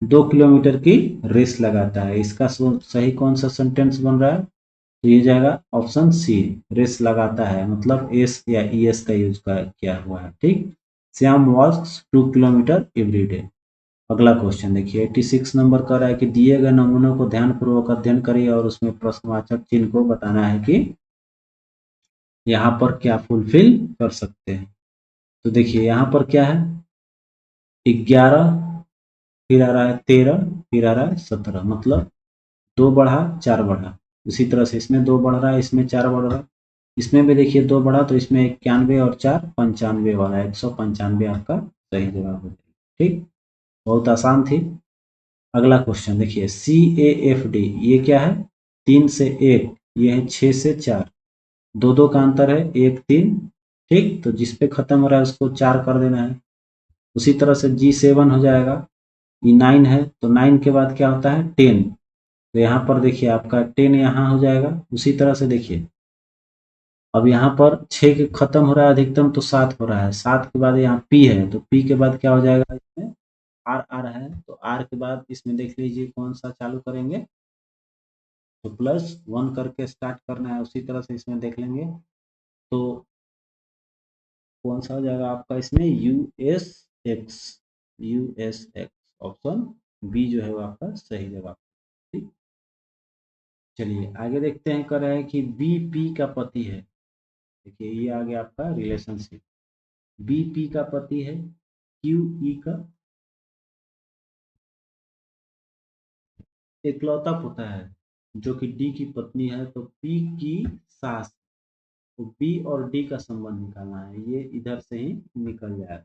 2 किलोमीटर की रेस लगाता है, इसका सही कौन सा सेंटेंस बन रहा है, तो ये जाएगा ऑप्शन सी, रेस लगाता है, मतलब एस या ई एस का यूज किया हुआ है, ठीक। श्याम वॉक्स 2 किलोमीटर एवरी डे। अगला क्वेश्चन देखिए, 86 नंबर का रहा है कि दिए गए नमूनों को ध्यानपूर्वक अध्ययन करिए और उसमें प्रश्नवाचक चिन्ह को बताना है कि यहाँ पर क्या फुलफिल कर सकते हैं। तो देखिए यहाँ पर क्या है, 11, फिर आ रहा है 13, फिर आ रहा है 17, मतलब 2 बढ़ा 4 बढ़ा। उसी तरह से इसमें 2 बढ़ रहा है, इसमें 4 बढ़ रहा है, इसमें भी देखिए 2 बढ़ा, तो इसमें 91 और 4 95 वाला, 195 आपका सही जवाब हो जाएगा, ठीक। बहुत आसान थी। अगला क्वेश्चन देखिए, CAFD ये क्या है, 3 से 1, ये है 6 से 4, दो दो का अंतर है 1 3, ठीक। तो जिस पे खत्म हो रहा है उसको 4 कर देना है। उसी तरह से G7 हो जाएगा, ये 9 है, तो 9 के बाद क्या होता है 10, तो यहाँ पर देखिए आपका 10 यहाँ हो जाएगा। उसी तरह से देखिए अब यहाँ पर 6 के खत्म हो रहा है अधिकतम, तो 7 हो रहा है, 7 के बाद यहाँ P है, तो P के बाद क्या हो जाएगा, इसमें R आ रहा है, तो R के बाद इसमें देख लीजिए कौन सा चालू करेंगे, तो +1 करके स्टार्ट करना है। उसी तरह से इसमें देख लेंगे तो कौन सा हो जाएगा आपका इसमें, US X, US X, option B जो है वो आपका सही जवाब, ठीक। चलिए आगे देखते हैं, कर रहे हैं कि BP का पति है, देखिए ये आ गया आपका रिलेशनशिप, BP का पति है, QE का इकलौता पुत्र है, जो कि D की पत्नी है, तो P की सास, तो B और D का संबंध निकालना है, ये इधर से ही निकल जाएगा।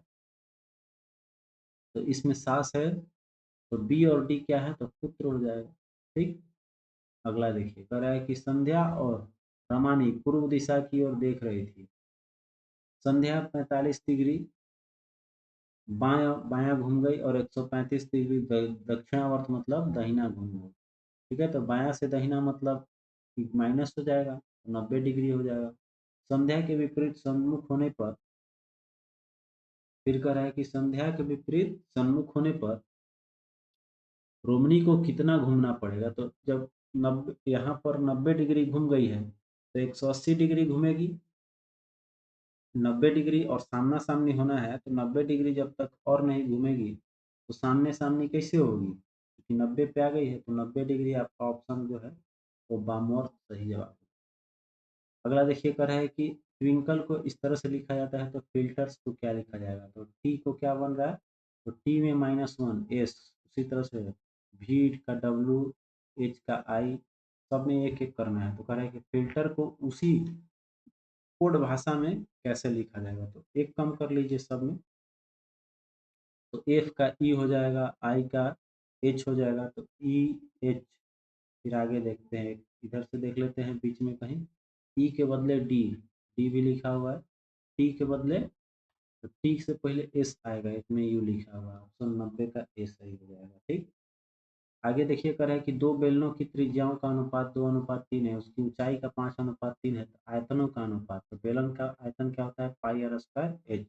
तो इसमें सास है, तो B और D क्या है, तो पुत्र हो जाएगा, ठीक। अगला देखिए, कह रहा है कि संध्या और रमानी पूर्व दिशा की ओर देख रही थी, संध्या 45 डिग्री बायां बायां घूम गई और 135 डिग्री दक्षिणावर्त मतलब दहिना घूम गई, ठीक है। तो बायां से दहिना मतलब माइनस हो जाएगा, तो 90 डिग्री हो जाएगा। संध्या के विपरीत सम्मुख होने पर, फिर कह रहा है कि संध्या के विपरीत सम्मुख होने पर रोमनी को कितना घूमना पड़ेगा, तो जब 90 यहाँ पर 90 डिग्री घूम गई है, तो 180 डिग्री घूमेगी, 90 डिग्री और सामना सामनी होना है, तो 90 डिग्री जब तक और नहीं घूमेगी तो सामने सामनी कैसे होगी, क्योंकि 90 पे आ गई है, तो 90 डिग्री आपका ऑप्शन जो है वो वामवर्त सही जवाब। अगला देखिए, कर है कि ट्विंकल को इस तरह से लिखा जाता है, तो फिल्टर्स को क्या लिखा जाएगा, तो टी को क्या बन रहा है, तो टी में -1 एस, उसी तरह से भी का डब्लू, एच का आई, सब में एक एक करना है। तो कह रहा है कि फिल्टर को उसी कोड भाषा में कैसे लिखा जाएगा, तो एक कम कर लीजिए सब में, तो एफ का ई हो जाएगा, आई का एच हो जाएगा, तो ई एच। फिर आगे देखते हैं, इधर से देख लेते हैं बीच में कहीं, ई के बदले डी, डी भी लिखा हुआ है, टी के बदले, तो टी से पहले एस आएगा, इसमें यू लिखा हुआ है, ऑप्शन 90 का एस सही हो जाएगा, ठीक। आगे देखिए, कर है कि दो बेलनों की त्रिज्याओं का अनुपात 2:3 है, उसकी ऊंचाई का 5:3 है, तो आयतनों का अनुपात, तो बेलन का आयतन क्या होता है, पाई आर स्क्वायर एच।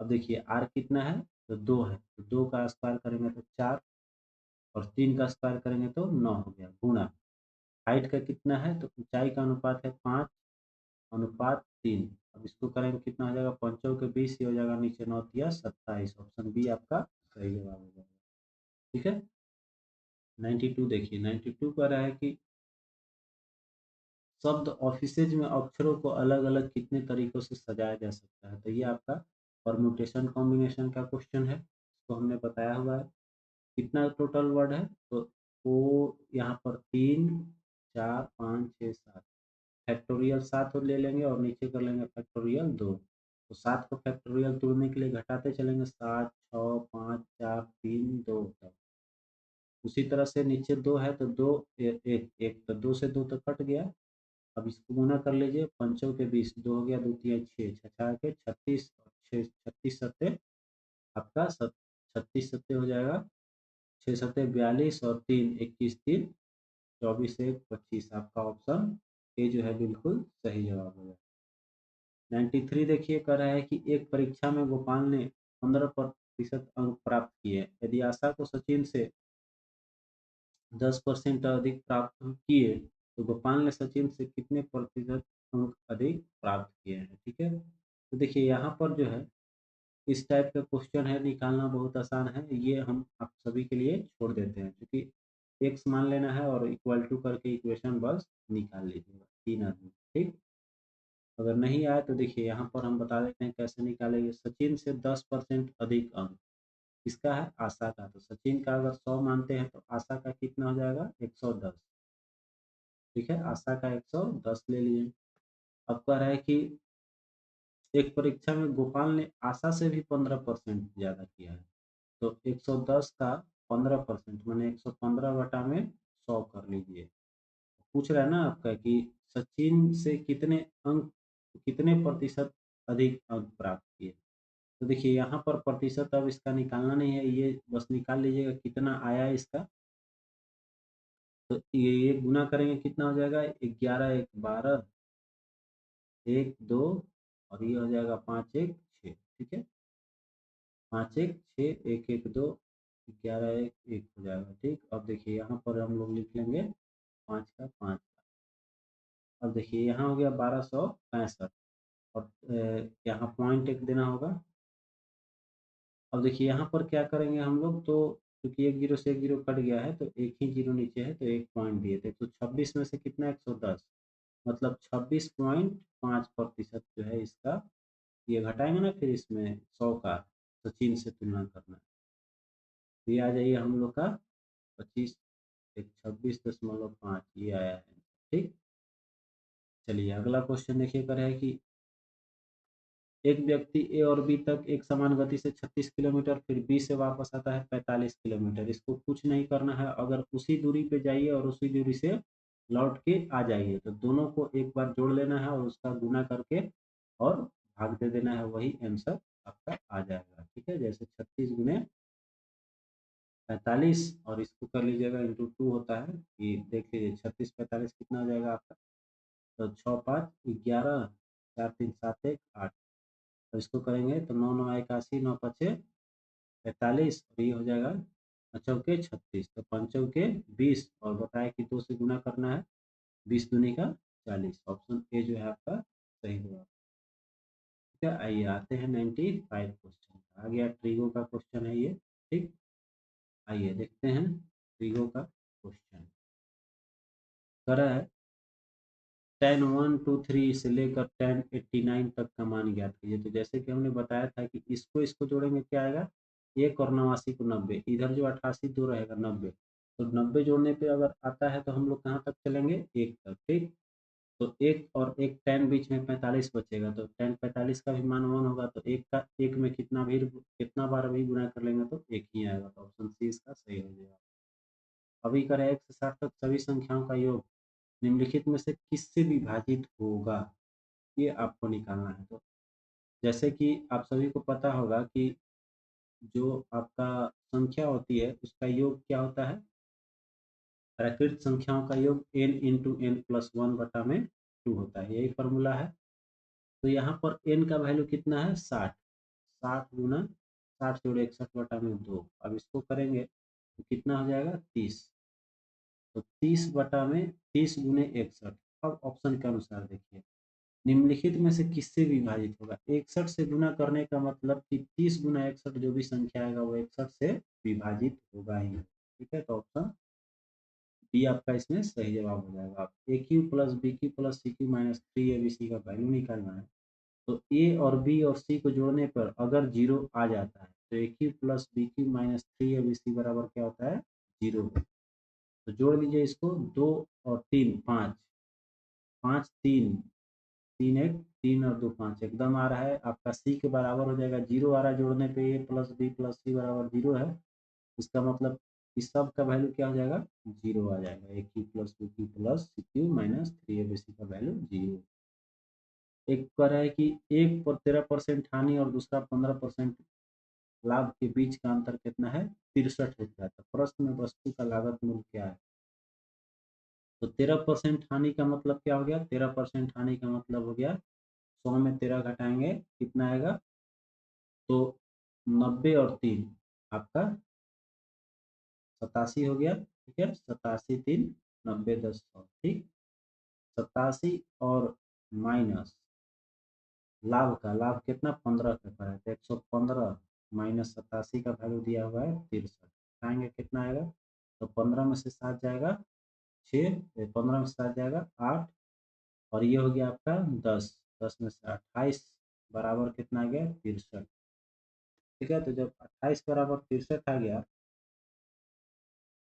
अब देखिए आर कितना है, तो 2 है, तो 2 का स्क्वायर करेंगे तो 4, और 3 का स्क्वायर करेंगे तो 9 हो गया, गुणा हाइट का कितना है, तो ऊंचाई का अनुपात है 5:3, अब इसको करेंगे कितना हो जाएगा, पंचों के 20, ये हो जाएगा नीचे 9 या 27, ऑप्शन बी आपका सही जवाब हो जाएगा, ठीक है। 92 देखिए, 92 कह रहा है कि शब्द ऑफिसेज में अक्षरों को अलग अलग कितने तरीकों से सजाया जा सकता है, तो ये आपका परम्यूटेशन कॉम्बिनेशन का क्वेश्चन है, इसको हमने बताया हुआ है। कितना टोटल वर्ड है, तो वो यहाँ पर 3 4 5 6 7, फैक्टोरियल 7 ले लेंगे और नीचे कर लेंगे फैक्टोरियल 2, तो 7 को फैक्टोरियल तोड़ने के लिए घटाते चलेंगे, 7 6 5 4 3 2 तक। उसी तरह से नीचे 2 है, तो 2 1 1, तो 2 से 2 तो कट गया, अब इसको गुना कर लीजिए, पंचों के 20, 2 हो गया, 2 तिया 6, 6 के 36, 6 36 सत्ते आपका 36 सत्ते हो जाएगा, 6 सत्ते 42 और 3 21 3 24 1 25। आपका ऑप्शन ए जो है बिल्कुल सही जवाब होगा। 93 देखिए कह रहा है कि एक परीक्षा में गोपाल ने 15% अंक प्राप्त किए। यदि आशा को सचिन से 10% अधिक प्राप्त किए तो गोपाल ने सचिन से कितने प्रतिशत अंक अधिक प्राप्त किए हैं। ठीक है, तो देखिए यहाँ पर जो है इस टाइप का क्वेश्चन है, निकालना बहुत आसान है। ये हम आप सभी के लिए छोड़ देते हैं, क्योंकि एक्स मान लेना है और इक्वल टू करके इक्वेशन बस निकाल लीजिएगा, 3 आदमी। ठीक, अगर नहीं आया तो देखिए यहाँ पर हम बता देते हैं कैसे निकालेंगे। सचिन से 10% अधिक अंक किसका है, आशा का। तो सचिन का अगर 100 मानते हैं तो आशा का कितना हो जाएगा, 110। ठीक है, आशा का 110 ले लिए। अब कह रहा है कि एक परीक्षा में गोपाल ने आशा से भी 15% ज्यादा किया है। तो 110 का 15% मैंने 115 बटा में 100 कर लीजिए। पूछ रहा है ना आपका कि सचिन से कितने अंक, कितने प्रतिशत अधिक अंक प्राप्त किए। तो देखिए यहाँ पर प्रतिशत अब इसका निकालना नहीं है, ये बस निकाल लीजिएगा कितना आया इसका। तो ये गुना करेंगे कितना हो जाएगा, 11 1 12, 1 2 और ये हो जाएगा 5 1 6। ठीक है, 5 1 6 1 1 2 11 1 1 हो जाएगा। ठीक, अब देखिए यहाँ पर हम लोग लिख लेंगे 5 का 5। अब देखिए यहाँ हो गया 1265 और यहाँ पॉइंट एक देना होगा। अब देखिए यहाँ पर क्या करेंगे हम लोग, तो क्योंकि एक जीरो से एक जीरो कट गया है तो एक ही जीरो नीचे है तो एक पॉइंट दिए थे, तो 26 में से कितना 110, मतलब 26.5% जो है इसका, ये घटाएंगे ना फिर इसमें 100 का सचिन से तुलना करना है, तो ये आ जाइए हम लोग का 25 एक 26.5 ये आया है। ठीक, चलिए अगला क्वेश्चन देखिए कर है कि एक व्यक्ति ए और बी तक एक समान गति से 36 किलोमीटर, फिर बी से वापस आता है 45 किलोमीटर। इसको कुछ नहीं करना है, अगर उसी दूरी पे जाइए और उसी दूरी से लौट के आ जाइए तो दोनों को एक बार जोड़ लेना है और उसका गुना करके और भाग दे देना है, वही आंसर आपका आ जाएगा। ठीक है, जैसे 36 गुने 45 और इसको कर लीजिएगा इंटू 2 होता है, ये देख लीजिए 36 45 कितना हो जाएगा आपका, तो 6 5 11 4 3 7 1 8। अब इसको करेंगे तो 9 9 81 9 पचे 45 और ये हो जाएगा चौके 36, तो पंचों के 20 और बताया कि 2 से गुना करना है, 20 दूनी का 40। ऑप्शन ए जो है आपका सही जवाब। ठीक है, आइए आते हैं 95 क्वेश्चन, आ गया ट्रिगो का क्वेश्चन है ये। ठीक, आइए देखते हैं ट्रिगो का क्वेश्चन। करा है tan 123 से लेकर tan 89 तक का मान ज्ञात कीजिए। तो जैसे कि हमने बताया था कि इसको इसको जोड़ेंगे क्या आएगा, 1 और 89 को 90, इधर जो 88 2 रहेगा 90, तो 90 जोड़ने पे अगर आता है तो हम लोग कहाँ तक चलेंगे, 1 तक। ठीक, तो 1 और 1 tan बीच में 45 बचेगा, तो tan 45 का भी मान 1 होगा, तो 1 का 1 में कितना बार भी गुना कर लेंगे तो 1 ही आएगा, तो ऑप्शन सी इसका सही हो जाएगा। अभी करें 1 से 60 तक सभी संख्याओं का योग निम्नलिखित में से किससे विभाजित होगा, ये आपको निकालना है। तो जैसे कि आप सभी को पता होगा कि जो आपका संख्या होती है उसका योग क्या होता है, प्राकृत संख्याओं का योग n इंटू एन प्लस 1 बटा में 2 होता है, यही फॉर्मूला है। तो यहाँ पर n का वैल्यू कितना है 60, 60 गुना 60 जोड़े 61 बटा में 2। अब इसको करेंगे तो कितना हो जाएगा 30, तो 30 बटा में 30 गुने 61। अब ऑप्शन के अनुसार देखिए निम्नलिखित में से किससे विभाजित होगा, 61 से गुना करने का मतलब कि 30 गुना 61 जो भी संख्या आएगा वो 61 से विभाजित होगा ही। ठीक है, तो ऑप्शन बी आपका इसमें सही जवाब हो जाएगा। आप A cube plus B cube plus C cube minus 3 का वैल्यू निकालना है। तो ए और बी और सी को जोड़ने पर अगर जीरो आ जाता है तो A cube plus B cube minus 3 बराबर क्या होता है, जीरो। तो जोड़ लीजिए इसको, 2 और 3 5, 5 3 3 1 3 और 2 5 एकदम आ रहा है आपका, सी के बराबर हो जाएगा, जीरो आ रहा है जोड़ने पे, ए प्लस बी प्लस सी बराबर जीरो है, इसका मतलब इस सब का वैल्यू क्या हो जाएगा, 0 आ जाएगा। A cube plus B cube plus C cube minus 3ab का वैल्यू 0। एक कह रहा है कि एक पर 13% हानि और दूसरा 15% लाभ के बीच का अंतर कितना है, 63 है। तो प्रश्न में वस्तु का लागत मूल्य क्या है। तो 13% हानि का मतलब क्या हो गया, 13% हानि का मतलब हो गया 100 में 13 घटाएंगे कितना आएगा, तो 90 और 3 आपका 87 हो गया। ठीक है, 87 3 90 10 100। ठीक, 87 और माइनस लाभ का, लाभ कितना 15 का है, तो 115 माइनस 87 का वैल्यू दिया हुआ है 63, आएंगे कितना आएगा, तो 15 में से 7 जाएगा 6, 15 में से 7 जाएगा 8, और ये हो गया आपका 10, 10 में से 28 बराबर कितना आ गया 63। ठीक है, तो जब 28 बराबर 63 आ गया,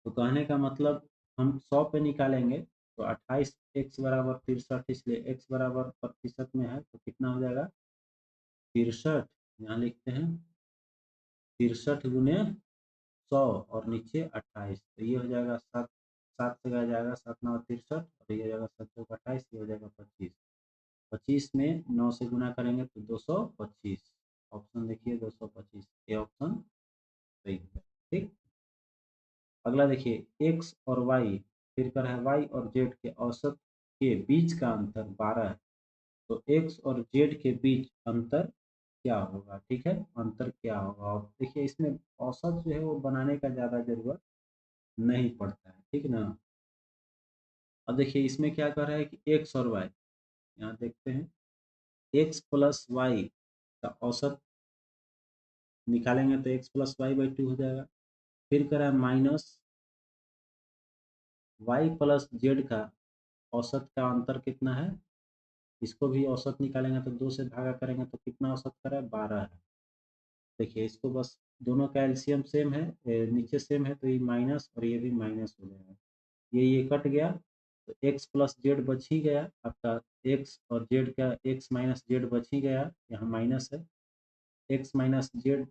तो कहने का मतलब हम 100 पे निकालेंगे, तो 28 x बराबर 63, इसलिए x बराबर प्रतिशत में है, तो कितना हो जाएगा 63, यहाँ लिखते हैं 63 गुने 100 और नीचे 28, तो ये हो जाएगा 7, 7 से गया जाएगा 7 9 63, और ये हो जाएगा 7 चौक 28, ये हो जाएगा 25, 25 में 9 से गुना करेंगे तो 225। ऑप्शन देखिए 225, ये ऑप्शन सही है। ठीक, अगला देखिए x और y, फिर कर है y और z के औसत के बीच का अंतर 12 है, तो x और z के बीच अंतर क्या होगा। ठीक है, अंतर क्या होगा, और देखिए इसमें औसत जो है वो बनाने का ज़्यादा जरूरत नहीं पड़ता है। ठीक ना, अब देखिए इसमें क्या कर रहा है कि x और y, यहाँ देखते हैं x प्लस वाई का औसत निकालेंगे तो x प्लस वाई बाई 2 हो जाएगा। फिर करा माइनस वाई प्लस जेड का औसत का अंतर कितना है, इसको भी औसत निकालेंगे तो 2 से भागा करेंगे तो कितना औसत करा है 12 है। देखिए इसको बस दोनों का एलसीएम सेम है, नीचे सेम है, तो ये माइनस और ये भी माइनस हो जाएगा, ये कट गया, तो x प्लस जेड बच ही गया आपका, x और जेड का x माइनस जेड बच ही गया, यहाँ माइनस है, x माइनस जेड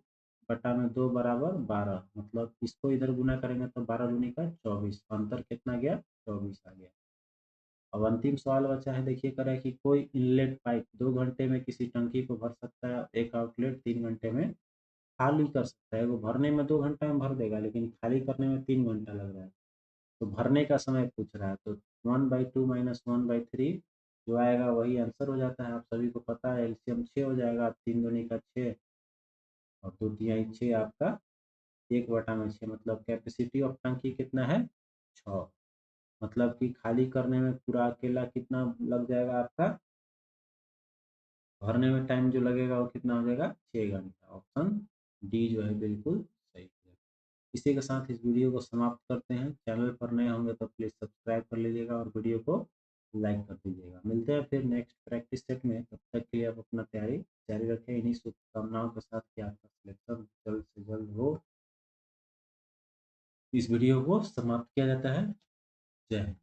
बटा में 2 बराबर 12, मतलब इसको इधर गुना करेंगे तो 12 दूनी का 24, अंतर कितना गया 24 आ गया। अब अंतिम सवाल बचा है, देखिए कर रहा है कि कोई इनलेट पाइप 2 घंटे में किसी टंकी को भर सकता है, एक आउटलेट 3 घंटे में खाली कर सकता है। वो भरने में 2 घंटा में भर देगा, लेकिन खाली करने में 3 घंटा लग रहा है, तो भरने का समय पूछ रहा है, तो 1/2 माइनस 1/3 जो आएगा वही आंसर हो जाता है। आप सभी को पता है एलसीएम 6 हो जाएगा, 3 दूनी का 6 और 2 तिहाई 6 आपका 1/6, मतलब कैपेसिटी ऑफ टंकी कितना है 6, मतलब कि खाली करने में पूरा अकेला कितना लग जाएगा आपका, भरने में टाइम जो लगेगा वो कितना हो जाएगा 6 घंटा। ऑप्शन डी जो है बिल्कुल सही है। इसी के साथ इस वीडियो को समाप्त करते हैं। चैनल पर नए होंगे तो प्लीज़ सब्सक्राइब कर लीजिएगा और वीडियो को लाइक कर दीजिएगा। मिलते हैं फिर नेक्स्ट प्रैक्टिस सेट में, तब तक के लिए आप अपना तैयारी जारी रखें इन्हीं शुभकामनाओं के साथ कि आपका सिलेक्शन जल्द से जल्द हो। इस वीडियो को समाप्त किया जाता है। जय हिंद।